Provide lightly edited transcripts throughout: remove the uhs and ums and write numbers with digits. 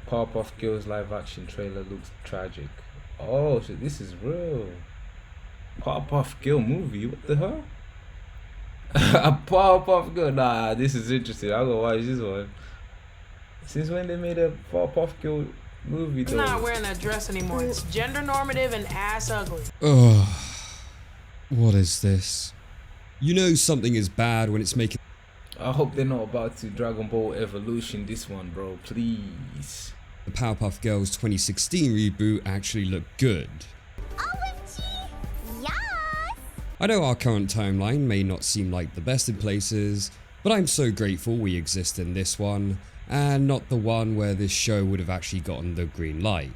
Powerpuff Girls live action trailer looks tragic. Oh, so this is real. Powerpuff Girl movie? What the hell? A Powerpuff Girl? Nah, this is interesting. I'll go watch this one. Since when they made a Powerpuff Girl movie It's though? not wearing that dress anymore. It's gender normative and ass ugly. Ugh. What is this? You know something is bad when it's making I hope they're not about to Dragon Ball Evolution this one, bro. Please. the Powerpuff Girls 2016 reboot actually look good. OMG! Yes! I know our current timeline may not seem like the best in places, but I'm so grateful we exist in this one, and not the one where this show would have actually gotten the green light.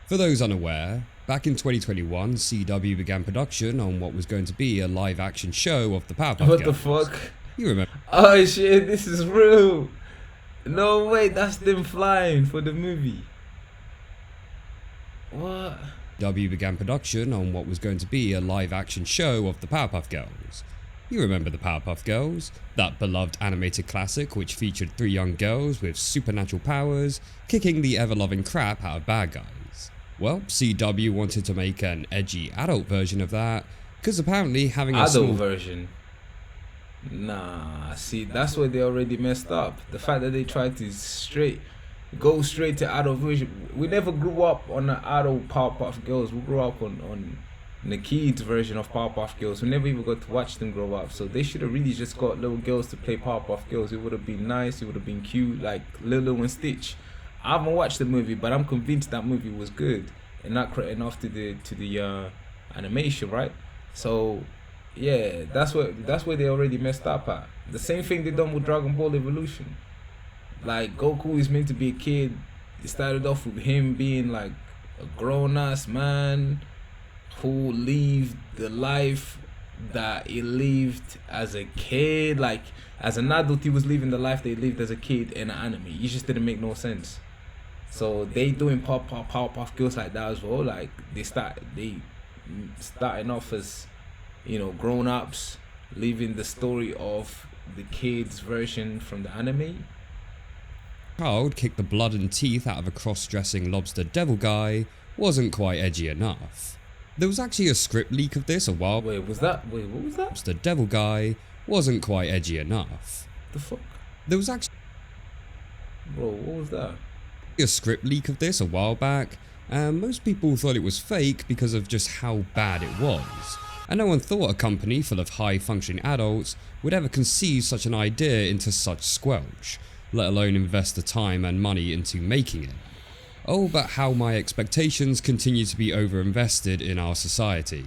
For those unaware, back in 2021, CW began production on what was going to be a live action show of the Powerpuff What the Girls. fuck? You remember Oh shit, this is real. No way, that's them flying for the movie. What? CW began production on what was going to be a live action show of the Powerpuff Girls. You remember the Powerpuff Girls, that beloved animated classic which featured three young girls with supernatural powers kicking the ever-loving crap out of bad guys. Well, CW wanted to make an edgy adult version of that, because apparently having a Adult small version. Nah, see, that's where they already messed up. The fact that they tried to go straight to adult version. We never grew up on the adult Powerpuff Girls. We grew up on the kids version of Powerpuff Girls. We never even got to watch them grow up. So they should have really just got little girls to play Powerpuff Girls. It would have been nice. It would have been cute, like Lilo and Stitch. I haven't watched the movie, but I'm convinced that movie was good and accurate enough to the animation, right? So yeah, that's where they already messed up at. The same thing they done with Dragon Ball Evolution. Like Goku is meant to be a kid. It started off with him being like a grown ass man who lived the life that he lived as a kid. Like as an adult, he was living the life that he lived as a kid in an anime. It just didn't make no sense. So they doing Powerpuff Girls like that as well. Like they starting off as, you know, grown ups living the story of the kids version from the anime. child kicked the blood and teeth out of a cross-dressing lobster devil guy wasn't quite edgy enough. There was actually a script leak of this a while back. Wait, what was that? The devil guy wasn't quite edgy enough. The fuck? There was actually Bro, what was that? a script leak of this a while back, and most people thought it was fake because of just how bad it was. And no one thought a company full of high-functioning adults would ever conceive such an idea into such squelch, let alone invest the time and money into making it. Oh, but how my expectations continue to be overinvested in our society.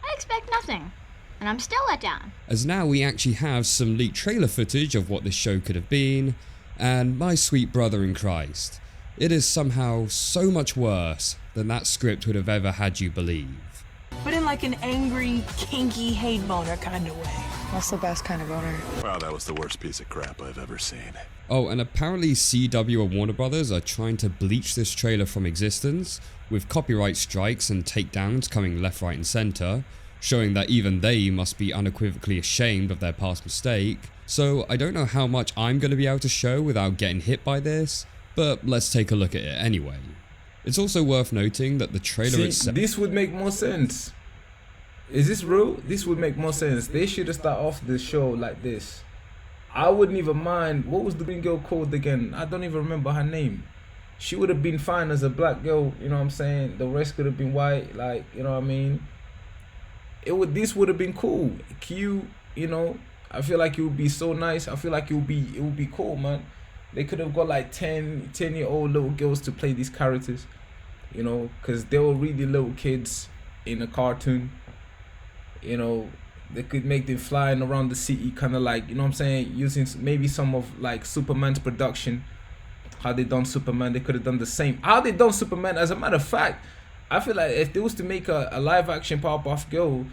I expect nothing, and I'm still let down. As now we actually have some leaked trailer footage of what this show could have been, and my sweet brother in Christ, it is somehow so much worse than that script would have ever had you believe. But in like an angry, kinky hate boner kind of way. That's the best kind of owner. Wow, that was the worst piece of crap I've ever seen. Oh, and apparently CW and Warner Brothers are trying to bleach this trailer from existence, with copyright strikes and takedowns coming left, right and centre, showing that even they must be unequivocally ashamed of their past mistake. So I don't know how much I'm going to be able to show without getting hit by this, but let's take a look at it anyway. It's also worth noting that the trailer See, itself... this would make more sense. Is this real? This would make more sense. They should have started off the show like this. I wouldn't even mind. What was the green girl called again? I don't even remember her name. She would have been fine as a black girl, you know what I'm saying? The rest could have been white, like, you know what I mean? This would have been cool. Cute, you know. I feel like it would be so nice. I feel like it would be cool, man. They could have got like 10-year-old little girls to play these characters, you know, because they were really little kids in a cartoon. You know, they could make them flying around the city, kind of like, you know what I'm saying, using maybe some of like Superman's production. How they done Superman, they could have done the same. How they done Superman, as a matter of fact, I feel like if they was to make a live action Powerpuff Girl,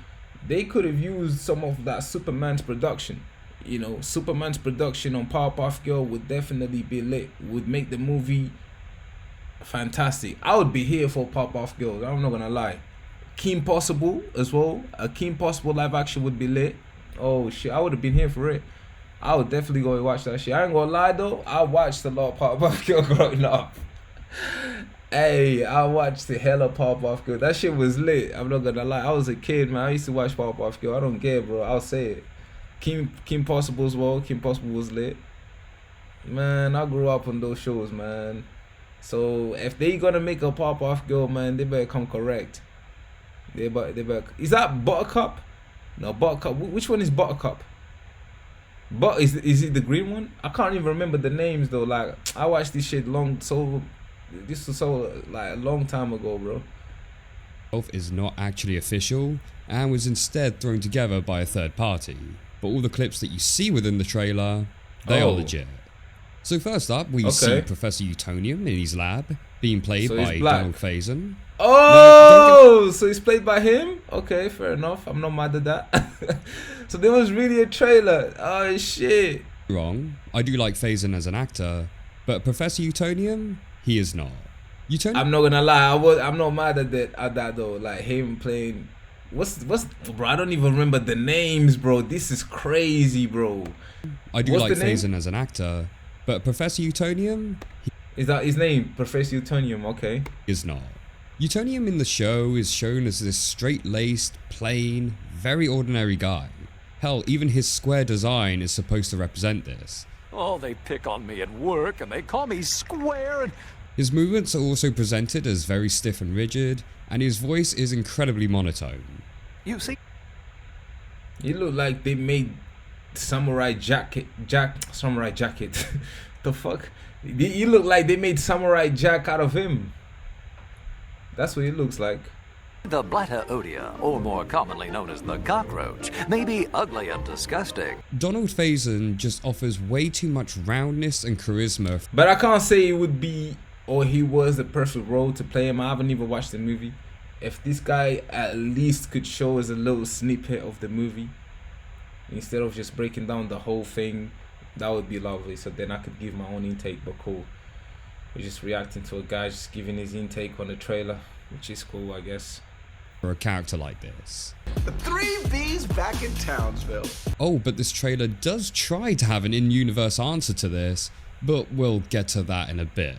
they could have used some of that Superman's production. You know, Superman's production on Powerpuff Girl would definitely be lit, would make the movie fantastic. I would be here for Powerpuff Girl, I'm not gonna lie. Kim Possible as well, a Kim Possible live action would be lit. Oh shit, I would have been here for it. I would definitely go and watch that shit. I ain't gonna lie though, I watched a lot of Powerpuff Girl growing up. Hey, I watched the hell of Powerpuff Girls. That shit was lit. I'm not gonna lie. I was a kid, man. I used to watch Powerpuff Girls. I don't care, bro. I'll say it. Kim Possible as well. Kim Possible was lit. Man, I grew up on those shows, man. So if they gonna make a Powerpuff Girl, man, they better come correct. They better. Is that Buttercup? No, Buttercup. Which one is Buttercup? Is it the green one? I can't even remember the names though. Like I watched this shit this was like a long time ago, bro. Is not actually official and was instead thrown together by a third party. But all the clips that you see within the trailer, they are legit. So first up, we see Professor Utonium in his lab, being played by Donald Faison. Oh, so he's played by him? Okay, fair enough. I'm not mad at that. So there was really a trailer. Oh shit. Wrong. I do like Faison as an actor, but Professor Utonium, he is not. Utonium. I'm not gonna lie. I'm not mad at that though. Like him playing. What's bro? I don't even remember the names, bro. This is crazy, bro. I do like Faison as an actor, but Professor Utonium. Is that his name? Professor Utonium. Okay. Is not. Utonium in the show is shown as this straight-laced, plain, very ordinary guy. Hell, even his square design is supposed to represent this. Oh, they pick on me at work and they call me square and... His movements are also presented as very stiff and rigid, and his voice is incredibly monotone. You see? He looked like they made Samurai Jacket. The fuck? He looked like they made Samurai Jack out of him. That's what he looks like. The Blatterodia, or more commonly known as the cockroach, may be ugly and disgusting. Donald Faison just offers way too much roundness and charisma. But I can't say it would be, or he was the perfect role to play him. I haven't even watched the movie. If this guy at least could show us a little snippet of the movie, instead of just breaking down the whole thing, that would be lovely. So then I could give my own intake, but cool. We're just reacting to a guy just giving his intake on the trailer, which is cool, I guess. For a character like this. The 3Bs back in Townsville. Oh, but this trailer does try to have an in-universe answer to this, but we'll get to that in a bit.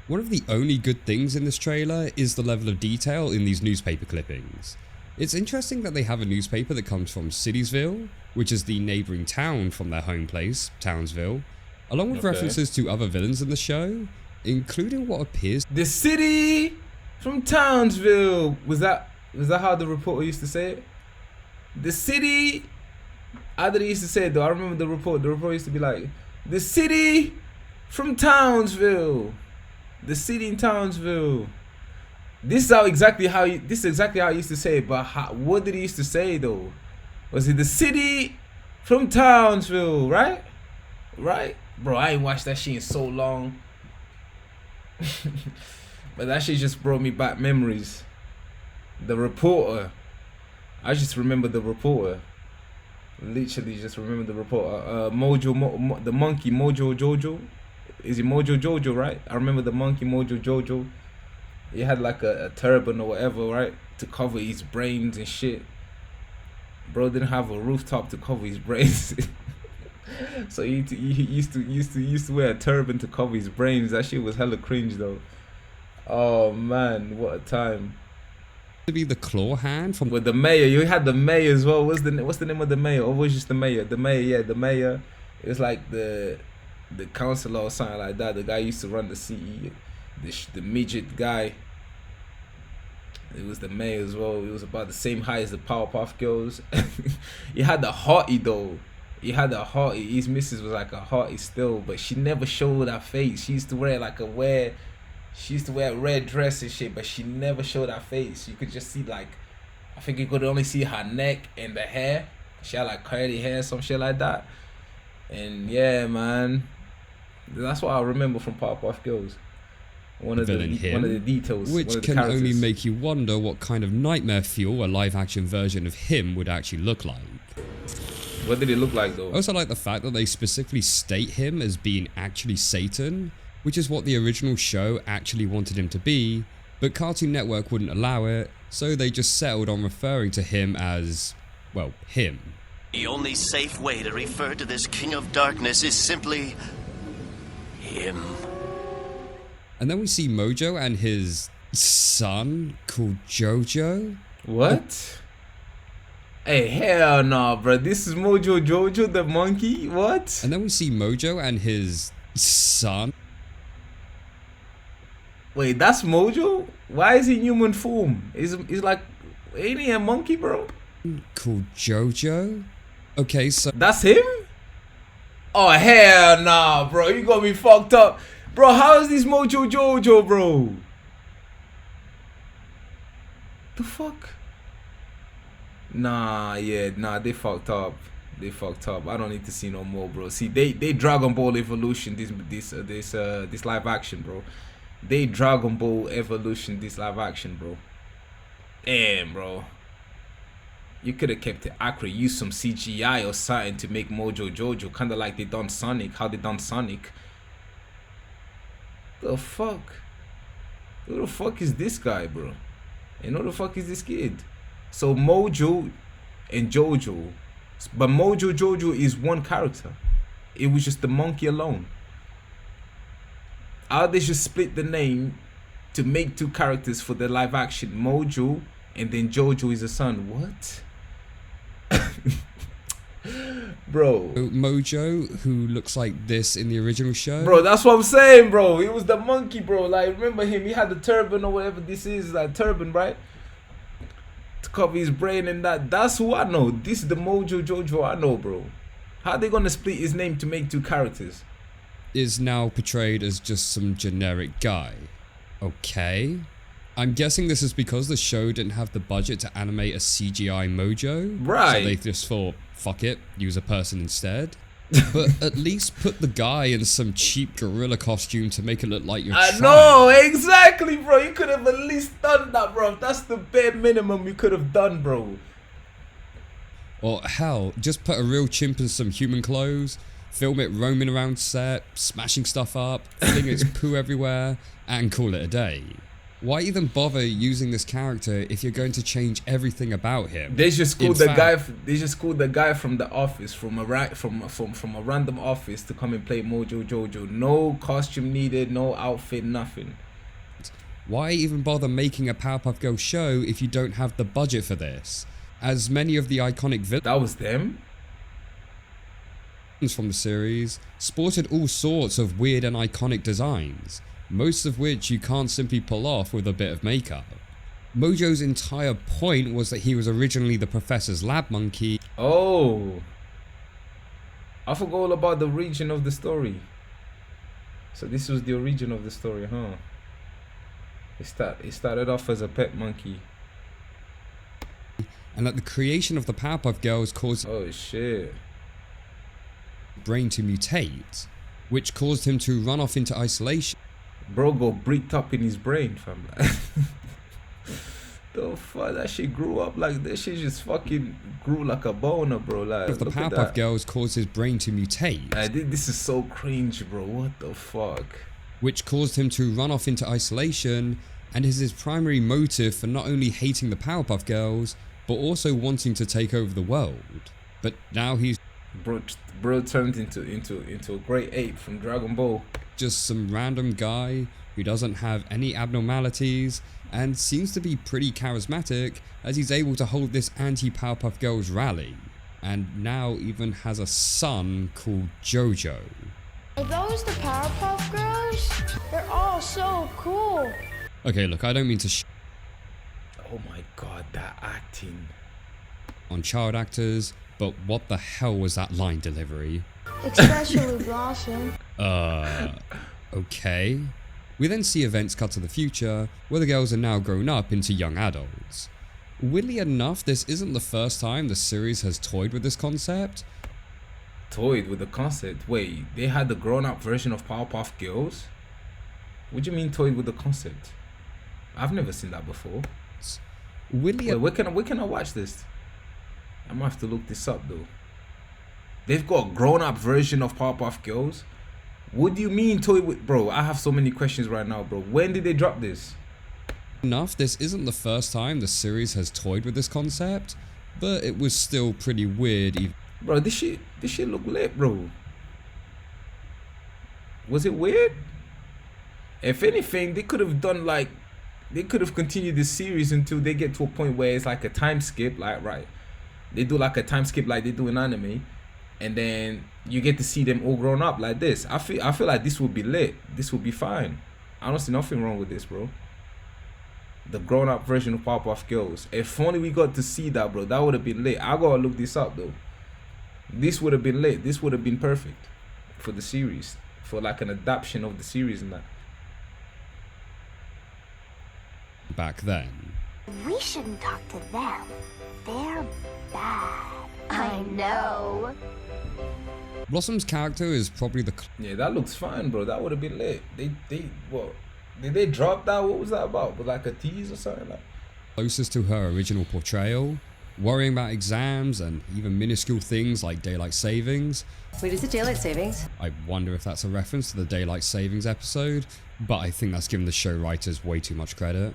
One of the only good things in this trailer is the level of detail in these newspaper clippings. It's interesting that they have a newspaper that comes from Citiesville, which is the neighbouring town from their home place, Townsville, along with references to other villains in the show, including what appears... The city from Townsville! Was that how the reporter used to say it? The city... How did he used to say it though? I remember the report. The report used to be like, the city from Townsville! The city in Townsville. This is exactly how he used to say it, but what did he used to say though? Was it the city from Townsville, right? Right? Bro, I ain't watched that shit in so long. But that shit just brought me back memories. The reporter. I just remember the reporter. Literally just remember the reporter. The monkey, Mojo Jojo. Is it Mojo Jojo, right? I remember the monkey, Mojo Jojo. He had like a turban or whatever, right? To cover his brains and shit. Bro didn't have a rooftop to cover his brains. So he used to wear a turban to cover his brains. That shit was hella cringe though. Oh man, what a time. To be the claw hand from... With the mayor, you had the mayor as well. What's the name of the mayor? Or was it just the mayor? The mayor, yeah, the mayor. It was like the councilor or something like that. The guy used to run the CE, the midget guy. It was the mayor as well. It was about the same height as the Powerpuff Girls. He had the hottie though. He had the hottie. His missus was like a hottie still, but she never showed her face. She used to wear she used to wear a red dress and shit, but she never showed her face. You could just see like, I think you could only see her neck and the hair. She had like curly hair, some shit like that. And yeah, man, that's what I remember from Powerpuff Girls. One of the details, which can only make you wonder what kind of nightmare fuel a live-action version of him would actually look like. What did it look like though? I also like the fact that they specifically state him as being actually Satan, which is what the original show actually wanted him to be, but Cartoon Network wouldn't allow it, so they just settled on referring to him as, well, him. The only safe way to refer to this King of Darkness is simply him. And then we see Mojo and his son called Jojo. What? Hey, hell no, bro. This is Mojo Jojo the monkey? What? And then we see Mojo and his son. Wait, that's Mojo? Why is he in human form? He's like, ain't he a monkey, bro? Called Jojo? Okay, so That's him? Oh, hell nah, bro. You got me fucked up. Bro, how is this Mojo Jojo, bro? The fuck? Nah, they fucked up. They fucked up. I don't need to see no more, bro. See, they Dragon Ball Evolution this live action, bro. They Dragon Ball Evolution this live action, bro. Damn, bro. You could have kept it accurate. Use some CGI or something to make Mojo Jojo, kind of like they done Sonic. How they done Sonic? The fuck? Who the fuck is this guy, bro? And who the fuck is this kid? So Mojo and Jojo, but Mojo Jojo is one character. It was just the monkey alone. How they just split the name to make two characters for the live action, Mojo and then Jojo is a son. What? Bro. Mojo, who looks like this in the original show. Bro, that's what I'm saying, bro. It was the monkey, bro. Like, remember him? He had the turban or whatever this is, like turban, right? To cover his brain and that. That's who I know. This is the Mojo Jojo I know, bro. How they gonna split his name to make two characters? Is now portrayed as just some generic guy. Okay. I'm guessing this is because the show didn't have the budget to animate a CGI Mojo. Right. So they just thought, fuck it, use a person instead. But at least put the guy in some cheap gorilla costume to make it look like you're I know, exactly, bro. You could have at least done that, bro. That's the bare minimum you could have done, bro. Or hell, just put a real chimp in some human clothes, film it roaming around set, smashing stuff up, fling its poo everywhere, and call it a day. Why even bother using this character if you're going to change everything about him? They just called the guy. They just called the guy from the office, from a random office, to come and play Mojo Jojo. No costume needed, no outfit, nothing. Why even bother making a Powerpuff Girls show if you don't have the budget for this? As many of the iconic villains That was them. from the series sported all sorts of weird and iconic designs, most of which you can't simply pull off with a bit of makeup. Mojo's entire point was that he was originally the professor's lab monkey. Oh, I forgot all about the origin of the story. So this was the origin of the story, huh? It started off as a pet monkey. And that the creation of the Powerpuff Girls caused Oh shit. his brain to mutate, which caused him to run off into isolation. Bro got bricked up in his brain, fam. The fuck, that shit grew up like that. Shit just fucking grew like a boner, bro. Like, The look at Powerpuff that. Girls caused his brain to mutate, This is so cringe, bro. What the fuck? which caused him to run off into isolation, and is his primary motive for not only hating the Powerpuff Girls, but also wanting to take over the world. But now he's Bro turned into a great ape from Dragon Ball. just some random guy who doesn't have any abnormalities and seems to be pretty charismatic, as he's able to hold this anti-Powerpuff Girls rally, and now even has a son called Jojo. Are those the Powerpuff Girls? They're all so cool. Okay, look, I don't mean to Oh my god, that acting. on child actors, but what the hell was that line delivery? Especially Blossom. Okay. We then see events cut to the future, where the girls are now grown up into young adults. Weirdly enough, this isn't the first time the series has toyed with this concept. Toyed with the concept? Wait, they had the grown-up version of Powerpuff Girls? What do you mean toyed with the concept? I've never seen that before. Weirdly Wait, where can I watch this? I might have to look this up though. They've got a grown-up version of Powerpuff Girls? What do you mean toy with... Bro, I have so many questions right now, bro. When did they drop this? enough, this isn't the first time the series has toyed with this concept, but it was still pretty weird. Bro, this shit look lit, bro. Was it weird? If anything, they could have done like, they could have continued this series until they get to a point where it's like a time skip, like, right, they do like a time skip like they do in anime, and then you get to see them all grown up like this. I feel like this would be lit. This would be fine. I don't see nothing wrong with this, bro. The grown up version of Powerpuff Girls. If only we got to see that, bro. That would have been lit. I gotta look this up though. This would have been lit. This would have been perfect for the series, for like an adaptation of the series and that. Back then. We shouldn't talk to them. They're bad. I know. Blossom's character is probably the Yeah, that looks fine, bro. That would have been lit. What? Did they drop that? What was that about? Was like a tease or something like? closest to her original portrayal, worrying about exams and even minuscule things like daylight savings. Wait, is it daylight savings? I wonder if that's a reference to the daylight savings episode, but I think that's giving the show writers way too much credit.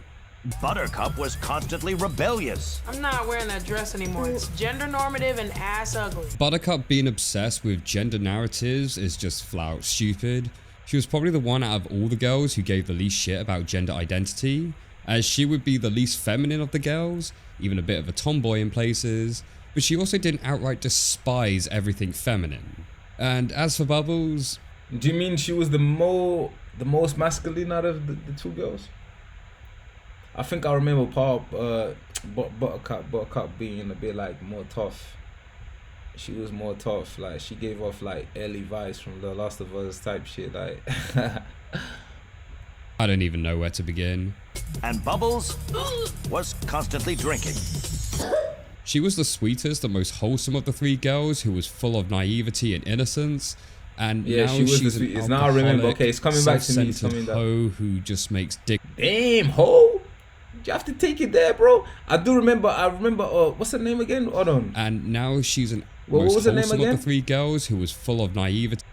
Buttercup was constantly rebellious. I'm not wearing that dress anymore. It's gender normative and ass ugly. Buttercup being obsessed with gender narratives is just flat out stupid. She was probably the one out of all the girls who gave the least shit about gender identity, as she would be the least feminine of the girls, even a bit of a tomboy in places, but she also didn't outright despise everything feminine. And as for Bubbles... Do you mean she was the most masculine out of the two girls? I think I remember Buttercup being a bit like more tough. She was more tough, like she gave off like Ellie vibes from The Last of Us type shit, like. I don't even know where to begin. And Bubbles was constantly drinking. She was the sweetest and most wholesome of the three girls, who was full of naivety and innocence. And yeah, now she was she's the an sweetest. Now I remember. Okay, it's coming back to me. It's coming back. Hoe who just makes dick. Damn, hoe! You have to take it there, bro. I remember. What's her name again? Hold on. And now she's an what was her name wholesome again? of the three girls, who was full of naivety.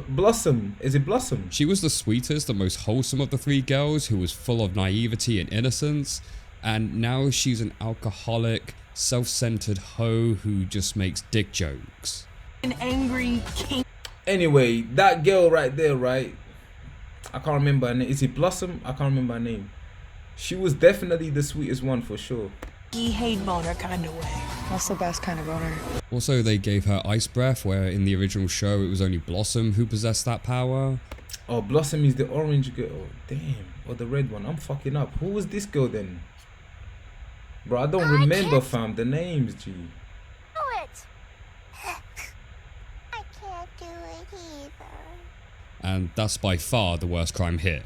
Blossom. Is it Blossom? She was the sweetest and most wholesome of the three girls, who was full of naivety and innocence. And now she's an alcoholic, self-centered hoe who just makes dick jokes. An angry king. Anyway, that girl right there, right? I can't remember her name. Is it Blossom? I can't remember her name. She was definitely the sweetest one for sure. He hate boner kind of way. That's the best kind of boner. Also, they gave her ice breath, where in the original show it was only Blossom who possessed that power. Oh, Blossom is the orange girl. Oh, damn. Or the red one. I'm fucking up. Who was this girl then? Bro, I don't remember, fam, the names, G. Do it. I can't do it either. And that's by far the worst crime here.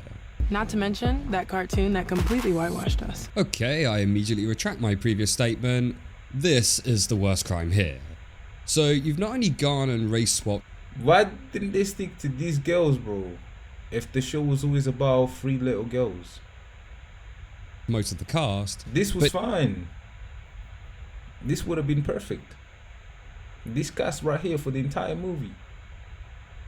Not to mention that cartoon that completely whitewashed us. Okay, I immediately retract my previous statement. This is the worst crime here. So you've not only gone and race swapped. Why didn't they stick to these girls, bro? If the show was always about three little girls. Most of the cast. This was fine. This would have been perfect. This cast right here for the entire movie.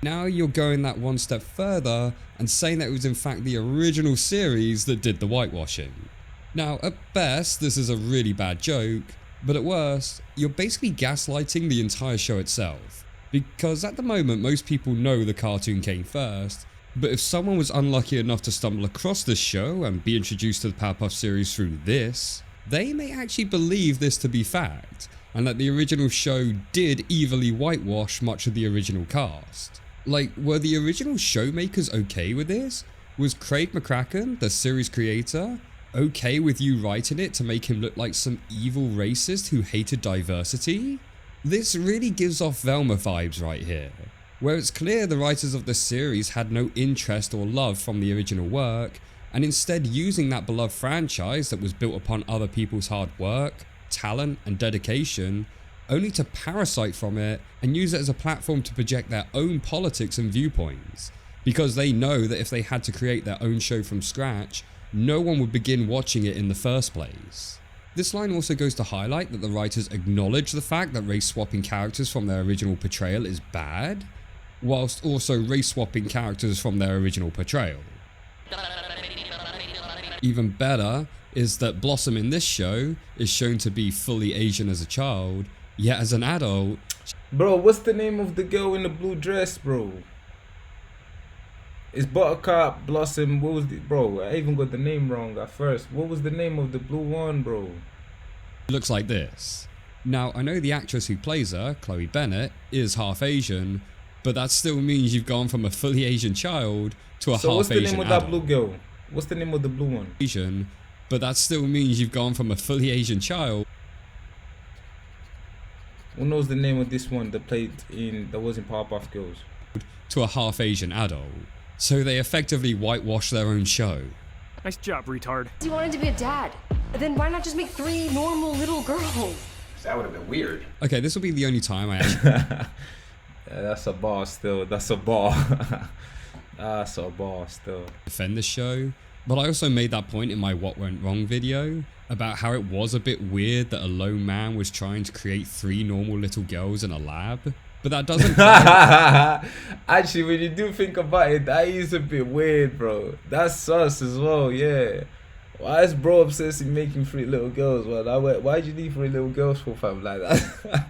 Now you're going that one step further and saying that it was in fact the original series that did the whitewashing. Now, at best, this is a really bad joke, but at worst, you're basically gaslighting the entire show itself. Because at the moment, most people know the cartoon came first, but if someone was unlucky enough to stumble across this show and be introduced to the Powerpuff series through this, they may actually believe this to be fact, and that the original show did evilly whitewash much of the original cast. Like, were the original show makers okay with this? Was Craig McCracken, the series creator, okay with you writing it to make him look like some evil racist who hated diversity? This really gives off Velma vibes right here, where it's clear the writers of the series had no interest or love from the original work, and instead using that beloved franchise that was built upon other people's hard work, talent, and dedication, only to parasite from it and use it as a platform to project their own politics and viewpoints, because they know that if they had to create their own show from scratch, no one would begin watching it in the first place. This line also goes to highlight that the writers acknowledge the fact that race swapping characters from their original portrayal is bad, whilst also race swapping characters from their original portrayal. Even better is that Blossom in this show is shown to be fully Asian as a child, yet as an adult... Bro, what's the name of the girl in the blue dress, bro? It's Buttercup, Blossom. What was the bro? I even got the name wrong at first. What was the name of the blue one, bro? Looks like this. Now, I know the actress who plays her, Chloe Bennett, is half Asian, but that still means you've gone from a fully Asian child to a So half what's the Asian name of adult. that blue girl? What's the name of the blue one? Asian, but that still means you've gone from a fully Asian child Who knows the name of this one that was in Powerpuff Girls? to a half Asian adult. So they effectively whitewash their own show. Nice job, retard. He wanted to be a dad. Then why not just make 3 normal little girls? That would have been weird. Okay, this will be the only time I actually Yeah, that's a bar still. That's a bar. That's a bar still. defend this show, but I also made that point in my What Went Wrong video about how it was a bit weird that a lone man was trying to create 3 normal little girls in a lab. But that doesn't Actually, when you do think about it, that is a bit weird, bro. That's sus as well, yeah. Why is bro obsessed in making 3 little girls? Well, why'd you need 3 little girls for, fam, like that?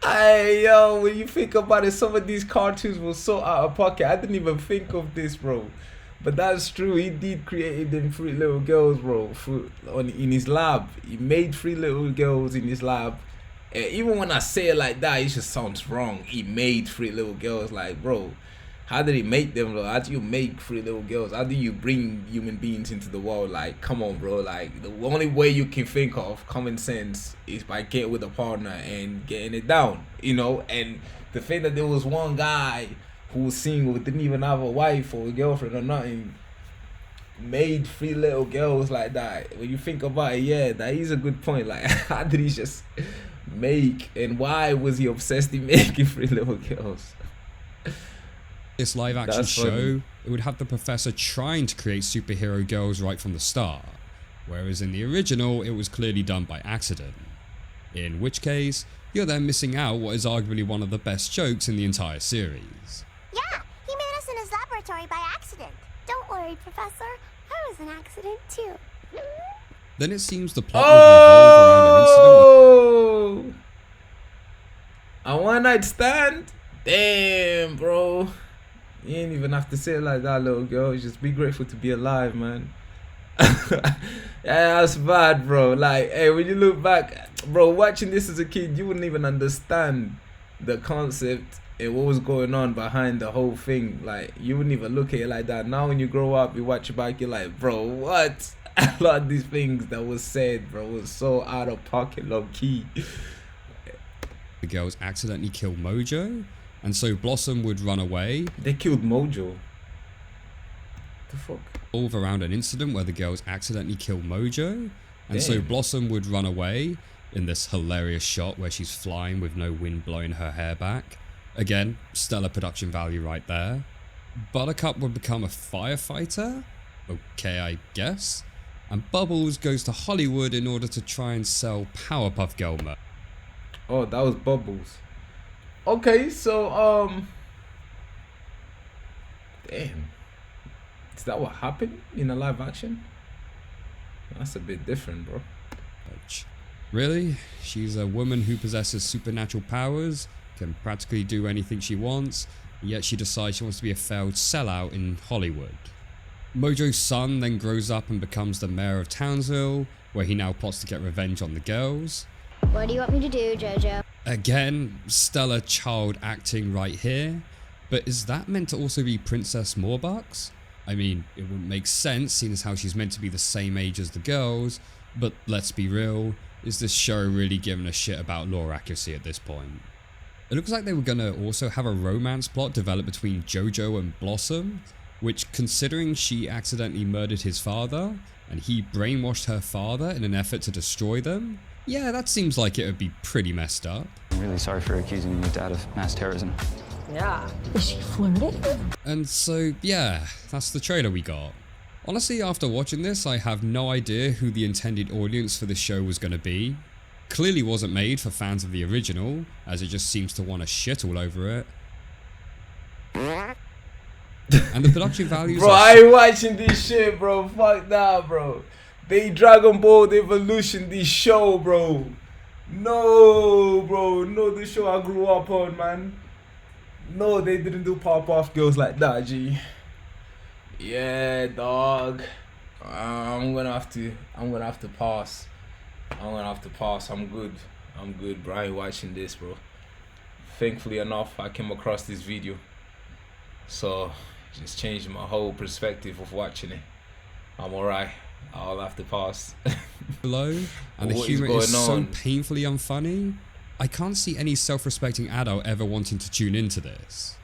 Hey, yo, when you think about it, some of these cartoons were so out of pocket. I didn't even think of this, bro. But that's true. He did create them 3 little girls, bro, in his lab. He made 3 little girls in his lab. And even when I say it like that, it just sounds wrong. He made 3 little girls. Like, bro, how did he make them, bro? How do you make 3 little girls? How do you bring human beings into the world? Like, come on, bro. Like, the only way you can think of common sense is by getting with a partner and getting it down, you know? And the fact that there was one guy who was single, didn't even have a wife or a girlfriend or nothing, made 3 little girls like that. When you think about it, yeah, that is a good point. Like, how did he just make, and why was he obsessed in making 3 little girls? this live action That's show, funny. it would have the professor trying to create superhero girls right from the start, whereas in the original it was clearly done by accident. In which case, you're then missing out what is arguably one of the best jokes in the entire series. Yeah, he made us in his laboratory by accident. Don't worry, Professor. I was an accident too. Then it seems the plot would revolve around an incident A one night stand? Damn, bro. You ain't even have to say it like that, little girl. Just be grateful to be alive, man. Yeah, that's bad, bro. Like, hey, when you look back, bro, watching this as a kid, you wouldn't even understand the concept and what was going on behind the whole thing. Like, you wouldn't even look at it like that. Now when you grow up, you watch it back, you're like, bro, what? A lot of these things that was said, bro, was so out of pocket, low key. the girls accidentally kill Mojo, and so Blossom would run away. They killed Mojo. The fuck? Revolve around an incident where the girls accidentally kill Mojo, and so Damn. Blossom would run away in this hilarious shot where she's flying with no wind blowing her hair back. Again, stellar production value right there. Buttercup would become a firefighter? Okay, I guess. And Bubbles goes to Hollywood in order to try and sell Powerpuff Girl merch. Oh, that was Bubbles. Okay, so damn. Is that what happened in a live action? That's a bit different, bro. Really? She's a woman who possesses supernatural powers, can practically do anything she wants, yet she decides she wants to be a failed sellout in Hollywood. Mojo's son then grows up and becomes the mayor of Townsville, where he now plots to get revenge on the girls. What do you want me to do, Jojo? Again, stellar child acting right here, but is that meant to also be Princess Morbucks? I mean, it wouldn't make sense seeing as how she's meant to be the same age as the girls, but let's be real, is this show really giving a shit about lore accuracy at this point? It looks like they were gonna also have a romance plot develop between Jojo and Blossom, which, considering she accidentally murdered his father, and he brainwashed her father in an effort to destroy them, yeah, that seems like it would be pretty messed up. I'm really sorry for accusing your dad of mass terrorism. Yeah. Is she flirting? And so, yeah, that's the trailer we got. Honestly, after watching this, I have no idea who the intended audience for this show was going to be. Clearly wasn't made for fans of the original, as it just seems to want to shit all over it. And the production values Bro, I ain't watching this shit, bro. Fuck that, bro. They Dragon Ball Evolution this show, bro. No, bro. No, the show I grew up on, man. No, they didn't do Powerpuff Girls like that, G. Yeah, dog. I'm gonna have to pass. I'm good, bro. I ain't watching this, bro. Thankfully enough, I came across this video, so just changed my whole perspective of watching it. I'm alright. I'll have to pass. Below, and the humor is so painfully unfunny. I can't see any self-respecting adult ever wanting to tune into this.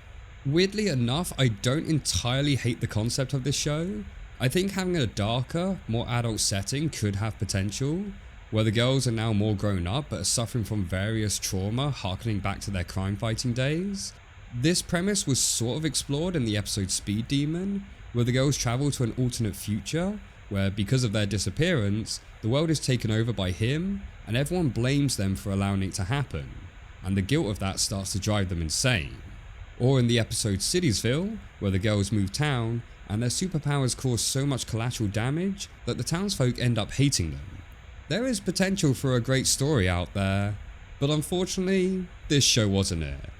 Weirdly enough, I don't entirely hate the concept of this show. I think having a darker, more adult setting could have potential, where the girls are now more grown up but are suffering from various trauma harkening back to their crime fighting days. This premise was sort of explored in the episode Speed Demon, where the girls travel to an alternate future, where because of their disappearance, the world is taken over by him, and everyone blames them for allowing it to happen, and the guilt of that starts to drive them insane. Or in the episode Citiesville, where the girls move town, and their superpowers cause so much collateral damage that the townsfolk end up hating them. There is potential for a great story out there, but unfortunately, this show wasn't it.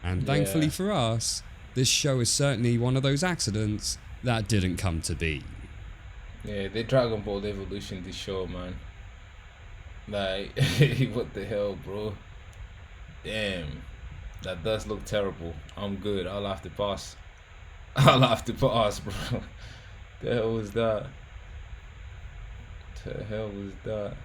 And thankfully for us, this show is certainly one of those accidents that didn't come to be. Yeah, the Dragon Ball Evolution, this show, man. Like, what the hell, bro? Damn, that does look terrible. I'm good. I'll have to pass. Bro. The hell was that? The hell was that?